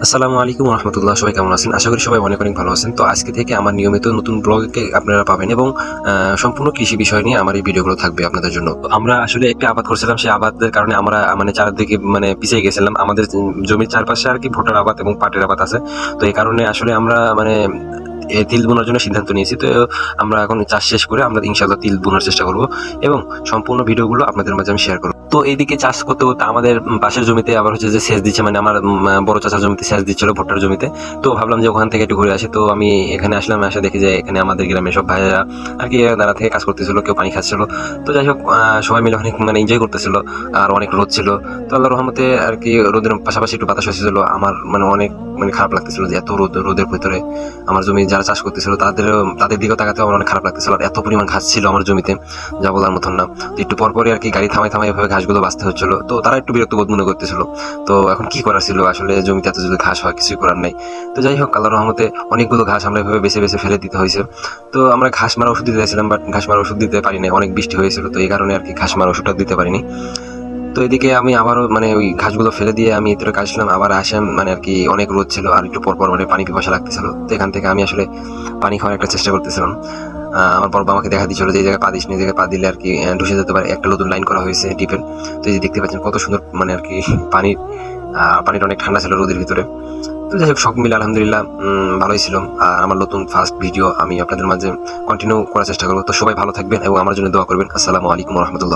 আসসালামু আলাইকুম রহমতুল্লাহ। সবাই কেমন আছেন? আশা করি সবাই অনেক অনেক ভালো আছেন। তো আজকে থেকে আমার নিয়মিত নতুন ব্লগকে আপনারা পাবেন এবং সম্পূর্ণ কৃষি বিষয় নিয়ে আমার এই ভিডিওগুলো থাকবে আপনাদের জন্য। তো আমরা আসলে একটা আবাদ করছিলাম, সেই আবাদের কারণে আমরা মানে চারদিকে মানে পিছিয়ে গেছিলাম। আমাদের জমির চারপাশে আর কি ভুট্টার আবাদ এবং পাটের আবাদ আছে। তো এই কারণে আসলে আমরা মানে তিল বোনার জন্য সিদ্ধান্ত নিয়েছি। তো আমরা এখন চাষ শেষ করে আমরা ইনশাআল্লাহ তিল বোনার চেষ্টা করব এবং সম্পূর্ণ ভিডিওগুলো আপনাদের মাঝে আমি শেয়ার করব। তো এইদিকে চাষ করতে করতে আমাদের পাশের জমিতে আবার হচ্ছে যে সেচ দিচ্ছে, মানে আমার বড় চাচার জমিতে সেচ দিচ্ছিল ভুট্টার জমিতে। তো ভাবলাম যে ওখান থেকে একটু ঘুরে আসি। তো আমি এখানে আসলাম, এসে দেখি যে এখানে আমাদের গ্রামের সব ভাইয়েরা আর কি দাঁড়া থেকে কাজ করতেছিল, কেউ পানি খাচ্ছিল। তো যাই হোক সবাই মিলে অনেক মানে এনজয় করতেছিল। আর অনেক রোদ ছিল। তো আল্লাহর রহমতে আর কি রোদের পাশাপাশি একটু বাতাস হচ্ছিল। আমার মানে অনেক মানে খারাপ লাগতেছিল যে এত রোদের ভিতরে আমার জমি যারা চাষ করতেছিল তাদের দিকেও তাকাতে আমার অনেক খারাপ লাগতেছিল। আর এত পরিমাণ ঘাস ছিল আমার জমিতে, যা বলার মতন না। তো একটু পরপরই আর কি গাড়ি থামাই থামাই এভাবে ঘাসগুলো বাঁচতে হচ্ছিল। তো তারা একটু বিরক্ত বোধ মনে করতেছিল। তো এখন কি করার ছিল, আসলে জমিতে এত যদি ঘাস হয় কিছুই করার নাই। তো যাই হোক আল্লাহর রহমতে অনেকগুলো ঘাস আমরা এভাবে বেছে বেছে ফেলে দিতে হয়েছে। তো আমরা ঘাস মারা ওষুধ দিতে চাইছিলাম, বাট ঘাস মারা ওষুধ দিতে পারিনি, অনেক বৃষ্টি হয়েছিল। তো এই কারণে আর কি ঘাস মারা ওষুধটা দিতে পারিনি। তো এদিকে আমি আবারও মানে ওই ঘাসগুলো ফেলে দিয়ে আমি এতে কাজলাম, আবার আসলাম, মানে আর কি অনেক রোদ ছিল আর একটু পরপর মানে পানি পিপাসা লাগতেছিল। তো এখান থেকে আমি আসলে পানি খাওয়ার একটা চেষ্টা করতেছিলাম। আমার বড় আমাকে দেখা দিচ্ছিল যে এই জায়গায় পা দিস না, এই জায়গায় পা দিলে আর কি ঢুসে যেতে পারে। একটা নতুন লাইন করা হয়েছে ডিপের। তো এই যে দেখতে পাচ্ছেন কত সুন্দর মানে আর কি পানিটা অনেক ঠান্ডা ছিল রোদের ভিতরে। তো যাই হোক সব মিলে আলহামদুলিল্লাহ ভালোই ছিল। আর আমার নতুন ফার্স্ট ভিডিও আমি আপনাদের মাঝে কন্টিনিউ করার চেষ্টা করবো। তো সবাই ভালো থাকবেন এবং আমার জন্য দোয়া করবেন। আসসালামু আলাইকুম রহমতুল্লাহ।